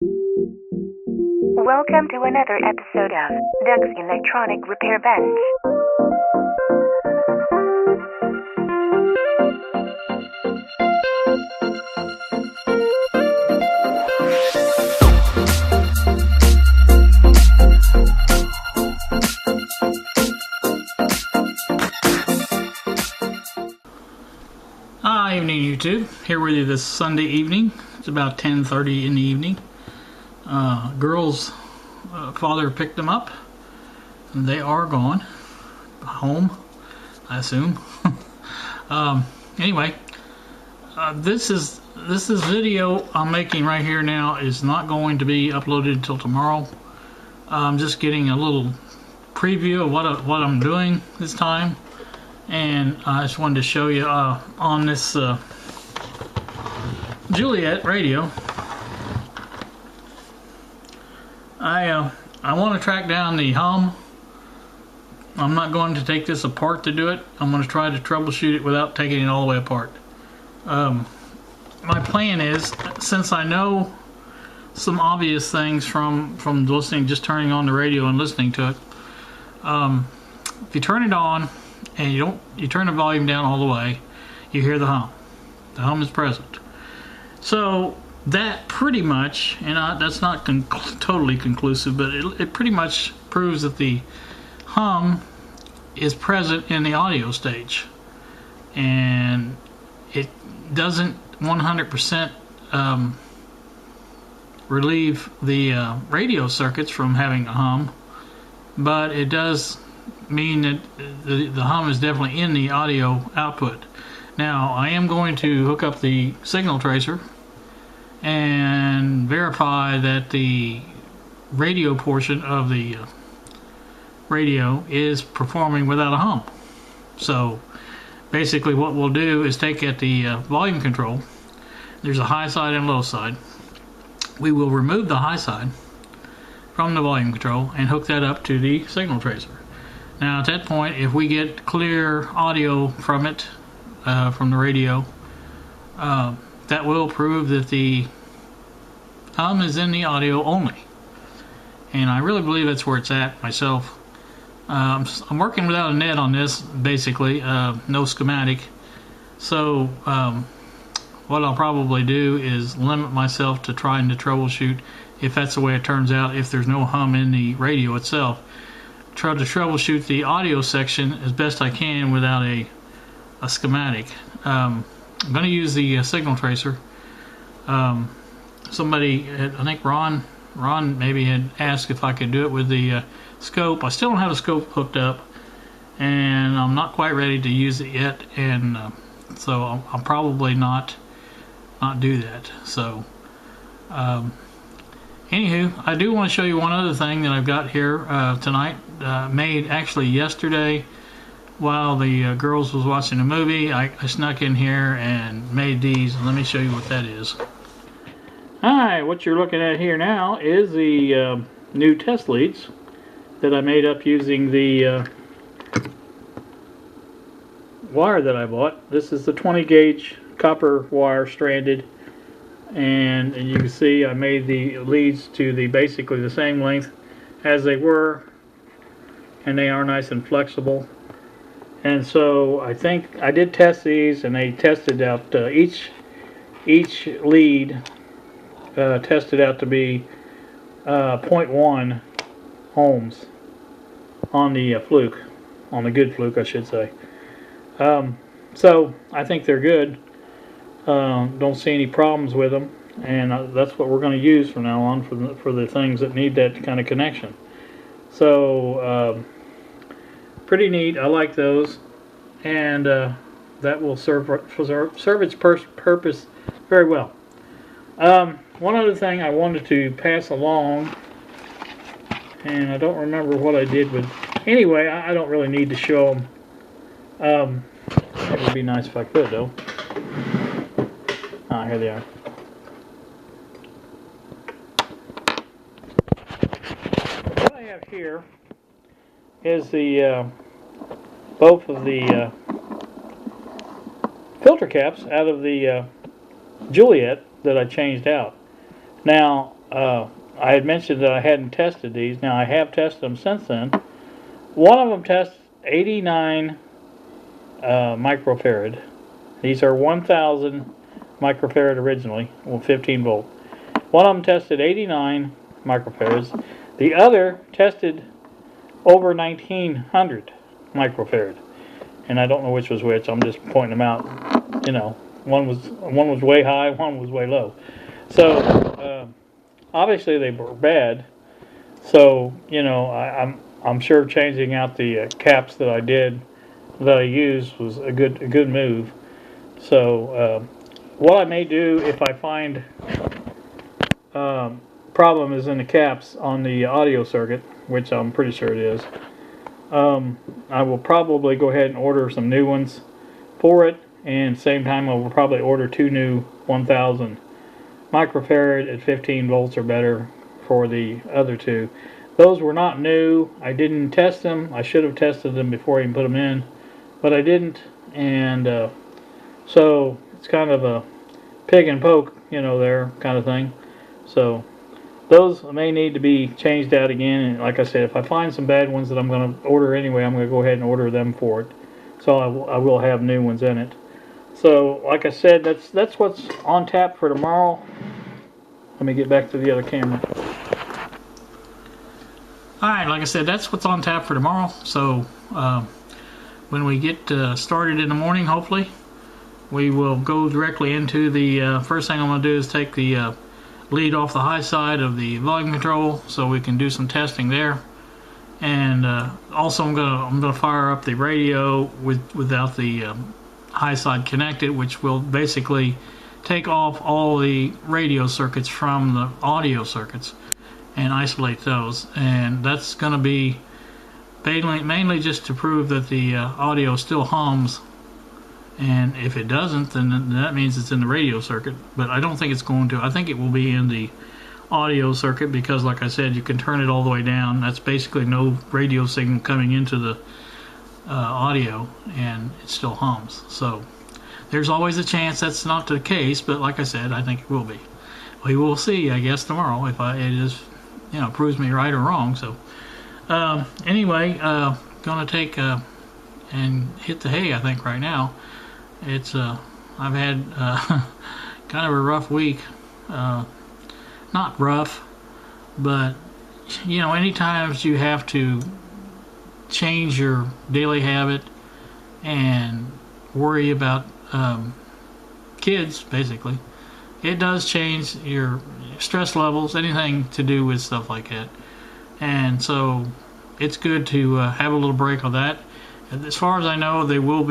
Welcome to another episode of Doug's Electronic Repair Bench. Hi, evening YouTube. Here with you this Sunday evening. It's about 10:30 in the evening. Girls' father picked them up. And they are gone. Home, I assume. Anyway, this video I'm making right here now is not going to be uploaded until tomorrow. I'm just getting a little preview of what I'm doing this time. And I just wanted to show you on this Juliette radio. I want to track down the hum. I'm not going to take this apart to do it. I'm going to try to troubleshoot it without taking it all the way apart. My plan is, since I know some obvious things from listening, just turning on the radio and listening to it. If you turn it on and you turn the volume down all the way, you hear the hum. The hum is present. So that pretty much, and that's not totally conclusive, but it pretty much proves that the hum is present in the audio stage, and it doesn't 100% relieve the radio circuits from having a hum, but it does mean that the hum is definitely in the audio output. Now I am going to hook up the signal tracer and verify that the radio portion of the radio is performing without a hum. So basically what we'll do is take at the volume control, there's a high side and low side. We will remove the high side from the volume control and hook that up to the signal tracer. Now at that point, if we get clear audio from it, from the radio, that will prove that the hum is in the audio only. And I really believe that's where it's at myself. I'm working without a net on this, basically, no schematic. So what I'll probably do is limit myself to trying to troubleshoot, if that's the way it turns out, if there's no hum in the radio itself. Try to troubleshoot the audio section as best I can without a schematic. I'm going to use the signal tracer. Somebody, I think Ron maybe had asked if I could do it with the scope. I still don't have a scope hooked up, and I'm not quite ready to use it yet, and so I'll probably not do that. So anywho, I do want to show you one other thing that I've got here tonight, made actually yesterday while the girls was watching a movie. I snuck in here and made these. Let me show you what that is. Hi, what you're looking at here now is the new test leads that I made up using the wire that I bought. This is the 20 gauge copper wire stranded, and you can see I made the leads to basically the same length as they were, and they are nice and flexible. And so I think I did test these, and they tested out each lead tested out to be 0.1 ohms on the fluke, on the good fluke I should say. So I think they're good. Don't see any problems with them, and that's what we're going to use from now on for the things that need that kind of connection. So pretty neat. I like those, and that will serve its purpose very well. One other thing I wanted to pass along, and I don't remember what I did with. Anyway, I don't really need to show them. It would be nice if I could, though. Ah, here they are. What I have here is the both of the filter caps out of the Juliette that I changed out. Now, I had mentioned that I hadn't tested these. Now I have tested them since then. One of them tests 89 microfarad. These are 1,000 microfarad originally, well 15 volt. One of them tested 89 microfarads. The other tested over 1,900 microfarad. And I don't know which was which. I'm just pointing them out. You know, one was way high, one was way low. So obviously they were bad. So you know, I'm sure changing out the caps that I used was a good move. So what I may do if I find problem is in the caps on the audio circuit, which I'm pretty sure it is. I will probably go ahead and order some new ones for it, and same time I will probably order 2 new 1,000 microfarad at 15 volts or better for the other 2. Those were not new. I didn't test them. I should have tested them before I even put them in, but I didn't, and so it's kind of a pig and poke, you know, there kind of thing. So those may need to be changed out again, and like I said, if I find some bad ones that I'm going to order anyway, I'm going to go ahead and order them for it. So I will have new ones in it. So like I said, that's what's on tap for tomorrow. Let me get back to the other camera. Alright, like I said, that's what's on tap for tomorrow. So when we get started in the morning, hopefully, we will go directly into the first thing I'm going to do is take the lead off the high side of the volume control so we can do some testing there, and also I'm gonna fire up the radio without the high side connected, which will basically take off all the radio circuits from the audio circuits and isolate those, and that's going to be mainly just to prove that the audio still hums. And if it doesn't, then that means it's in the radio circuit. But I don't think it's going to. I think it will be in the audio circuit because, like I said, you can turn it all the way down. That's basically no radio signal coming into the audio, and it still hums. So there's always a chance that's not the case, but like I said, I think it will be. We will see, I guess, tomorrow if it is, you know, proves me right or wrong. So anyway, gonna take and hit the hay, I think, right now. It's I've had kind of a rough week. Not rough, but you know, any times you have to change your daily habit and worry about kids, basically, it does change your stress levels, anything to do with stuff like that. And so it's good to have a little break on that. As far as I know, they will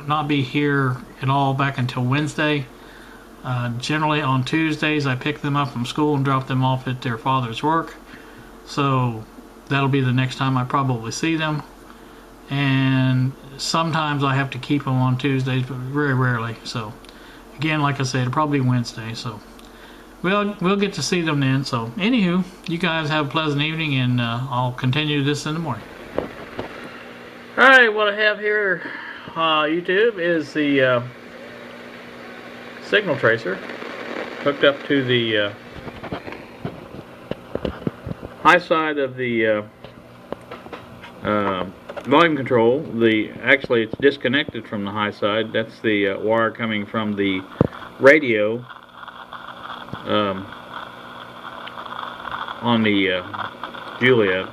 not be here at all back until Wednesday. Generally on Tuesdays I pick them up from school and drop them off at their father's work. So that'll be the next time I probably see them. And sometimes I have to keep them on Tuesdays, but very rarely. So again, like I said, it'll probably be Wednesday. So we'll get to see them then. So anywho, you guys have a pleasant evening, and I'll continue this in the morning. Alright, what I have here, YouTube, is the signal tracer hooked up to the high side of the volume control. Actually, it's disconnected from the high side. That's the wire coming from the radio on the Juliette.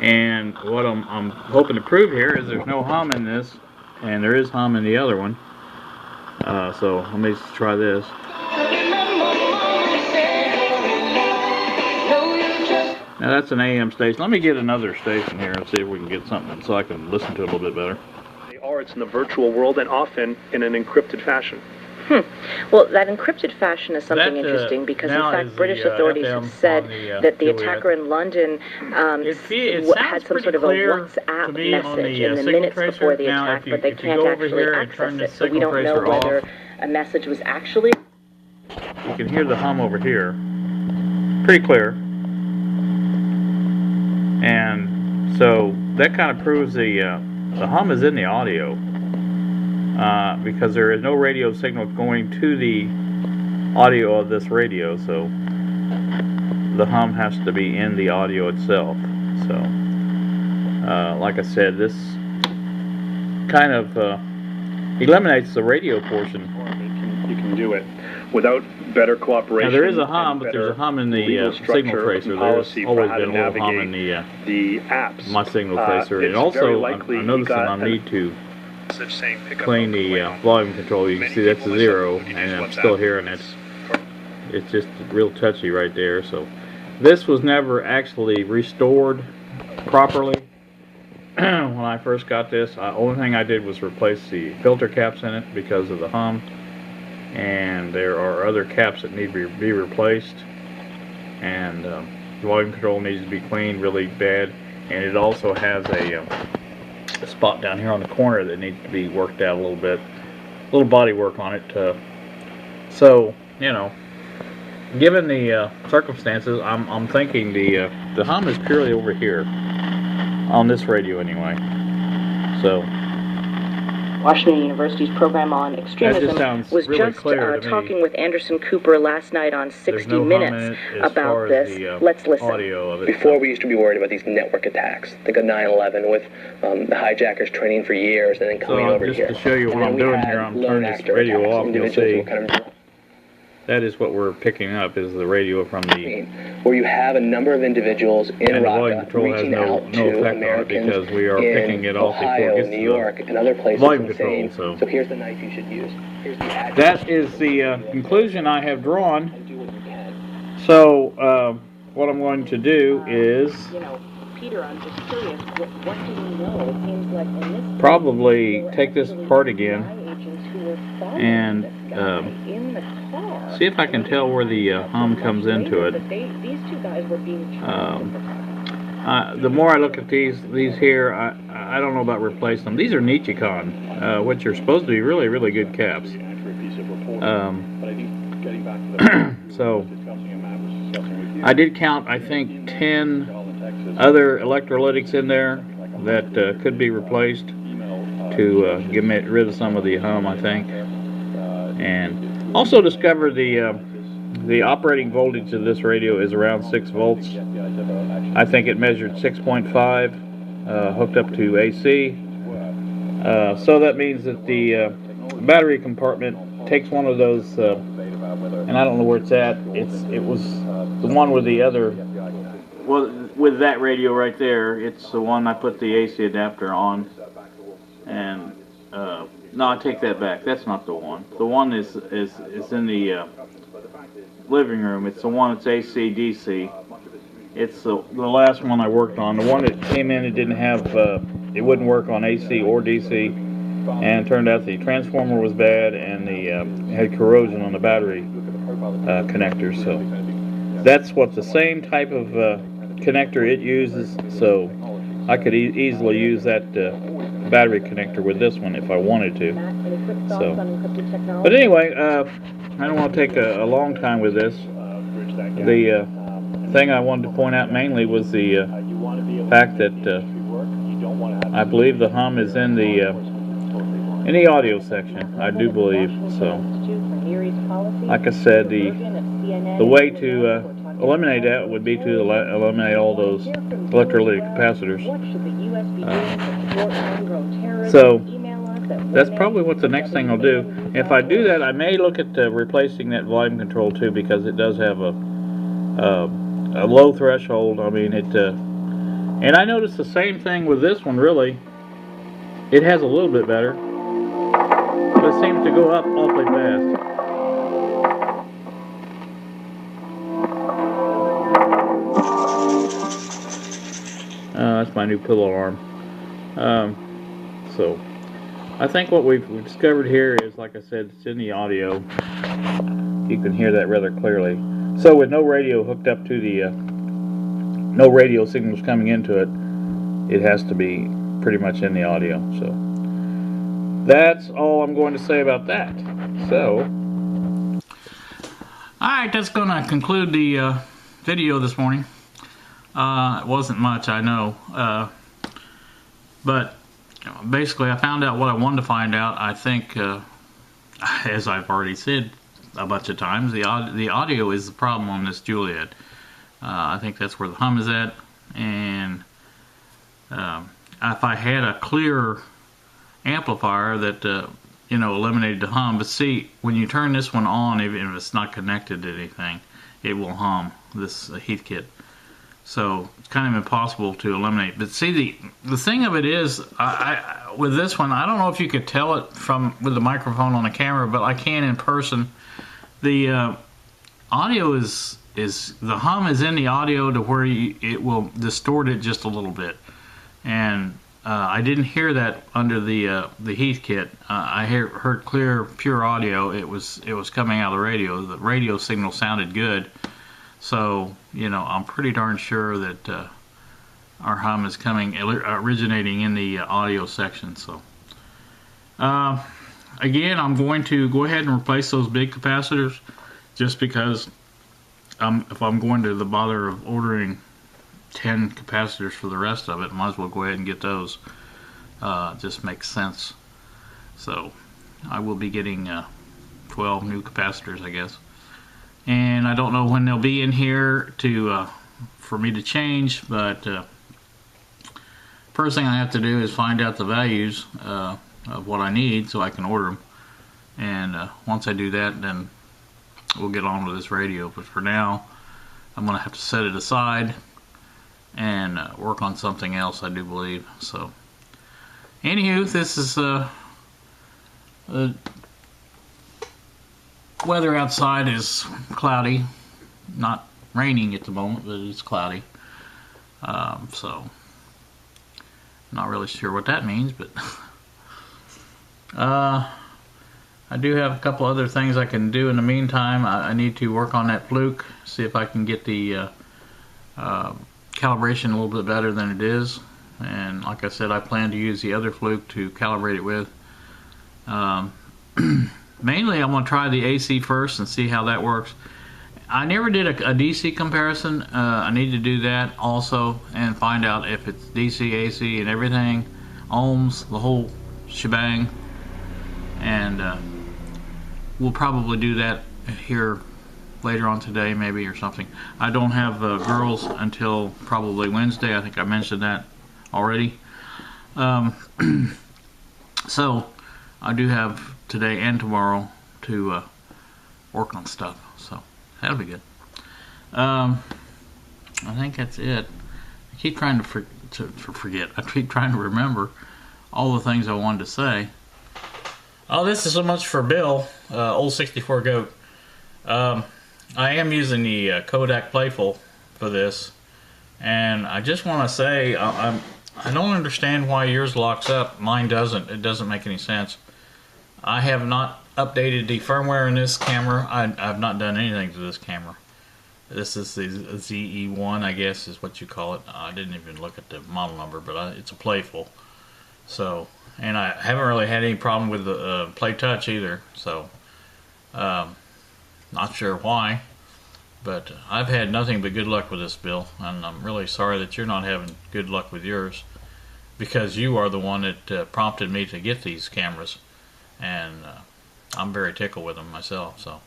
And what I'm hoping to prove here is there's no hum in this, and there is hum in the other one. So let me try this. Now that's an AM station. Let me get another station here and see if we can get something so I can listen to it a little bit better. They are, it's in the virtual world, and often in an encrypted fashion. Well, that encrypted fashion is something interesting because, in fact, British authorities have said that the attacker in London had some sort of a WhatsApp message in the minutes before the attack, but they can't actually access it, so we don't know whether a message was actually... You can hear the hum over here. Pretty clear. And so that kind of proves the hum is in the audio. Because there is no radio signal going to the audio of this radio, so the hum has to be in the audio itself. So, like I said, this kind of eliminates the radio portion. You can do it without better cooperation. Now there is a hum, but there's a hum in the signal tracer. There's always been a little hum in the apps. My signal tracer, and also I noticed that I need to clean the volume control. You can see that's a 0, and I'm still hearing it. It's just real touchy right there. So this was never actually restored properly. When I first got this, the only thing I did was replace the filter caps in it because of the hum, and there are other caps that need to be replaced, and the volume control needs to be cleaned really bad, and it also has a spot down here on the corner that needs to be worked out a little bit, a little body work on it. So, you know, given the circumstances, I'm thinking the hum is purely over here on this radio anyway. So Washington University's program on extremism was really just talking with Anderson Cooper last night on 60 Minutes about this. Let's listen. Before, we used to be worried about these network attacks. Think of 9/11 with the hijackers training for years and then coming over here. Just to show you what I'm doing here, I'm turning this radio off. You'll see that is what we're picking up, is the radio from the... Where you have a number of individuals in Raqqa reaching out to Americans because we are picking it off Ohio, New York, and other places and saying, so here's the knife you should use. Here's the address. That is the conclusion I have drawn. So what I'm going to do is... Peter, I'm just curious, what do we know? It seems like in this probably take this apart again and see if I can tell where the hum comes into it. The more I look at these here, I don't know about replacing them. These are Nichicon, which are supposed to be really, really good caps. So I did count, I think, 10 other electrolytics in there that could be replaced to get rid of some of the hum, I think. And also discovered the operating voltage of this radio is around 6 volts. I think it measured 6.5 hooked up to AC. So that means that the battery compartment takes one of those, and I don't know where it's at. It was the one with the other. Well, with that radio right there, it's the one I put the AC adapter on. And no, I take that back. That's not the one. The one is in the living room. It's the one that's AC DC. It's the last one I worked on. The one that came in, it didn't have, it wouldn't work on AC or DC, and it turned out the transformer was bad and the had corrosion on the battery connector. So that's what the same type of connector it uses. So I could easily use that battery connector with this one if I wanted to. So, but anyway, I don't want to take a long time with this. The thing I wanted to point out mainly was the fact that I believe the hum is in the audio section. I do believe so. Like I said, the way to eliminate that would be to eliminate all those electrolytic capacitors. So that's probably what the next thing I'll do. If I do that, I may look at replacing that volume control too, because it does have a low threshold. I mean, and I noticed the same thing with this one. Really, it has a little bit better, but it seems to go up awfully fast. That's my new pillow arm. So I think what we've discovered here is, like I said, it's in the audio. You can hear that rather clearly. So with no radio hooked up to the no radio signals coming into it, it has to be pretty much in the audio. So that's all I'm going to say about that. So alright, that's going to conclude the video this morning. It wasn't much, I know, but basically I found out what I wanted to find out. I think, as I've already said a bunch of times, the audio is the problem on this Juliette. I think that's where the hum is at. And if I had a clear amplifier that eliminated the hum, but see, when you turn this one on, even if it's not connected to anything, it will hum, this heath kit. So it's kind of impossible to eliminate. But see, the thing of it is, with this one, I don't know if you could tell it with the microphone on the camera, but I can in person. The audio is the hum is in the audio to where it will distort it just a little bit, and I didn't hear that under the heath kit. I heard clear, pure audio. It was coming out of the radio. The radio signal sounded good. So, I'm pretty darn sure that our hum is originating in the audio section. So, again, I'm going to go ahead and replace those big capacitors, just because if I'm going to the bother of ordering 10 capacitors for the rest of it, might as well go ahead and get those. Just makes sense. So, I will be getting 12 new capacitors, I guess. And I don't know when they'll be in here for me to change, but first thing I have to do is find out the values of what I need so I can order them. And once I do that, then we'll get on with this radio. But for now, I'm going to have to set it aside and work on something else, I do believe. So, anywho, this is weather outside is cloudy, not raining at the moment, but it's cloudy. So, not really sure what that means, but I do have a couple other things I can do in the meantime. I need to work on that fluke, see if I can get the calibration a little bit better than it is. And like I said, I plan to use the other fluke to calibrate it with. Mainly, I'm going to try the AC first and see how that works. I never did a DC comparison. I need to do that also and find out if it's DC, AC, and everything, ohms, the whole shebang. And we'll probably do that here later on today, maybe, or something. I don't have girls until probably Wednesday. I think I mentioned that already. So I do have today and tomorrow to work on stuff, so that'll be good. I think that's it. I keep trying to forget. I keep trying to remember all the things I wanted to say. Oh, this is so much for Bill, old 64 Goat. I am using the Kodak Playful for this, and I just want to say I don't understand why yours locks up. Mine doesn't. It doesn't make any sense. I have not updated the firmware in this camera. I've not done anything to this camera. This is the ZE1, I guess is what you call it. I didn't even look at the model number, but it's a Playful. So, and I haven't really had any problem with the Play Touch either. So, not sure why, but I've had nothing but good luck with this, Bill. And I'm really sorry that you're not having good luck with yours, because you are the one that prompted me to get these cameras. And I'm very tickled with them myself. So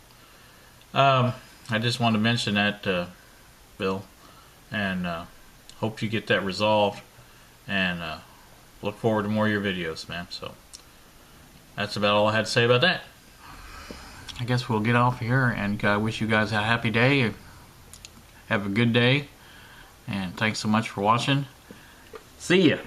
I just wanted to mention that, Bill, and hope you get that resolved, and look forward to more of your videos, man. So that's about all I had to say about that. I guess we'll get off here, and wish you guys a happy day. Have a good day, and thanks so much for watching. See ya.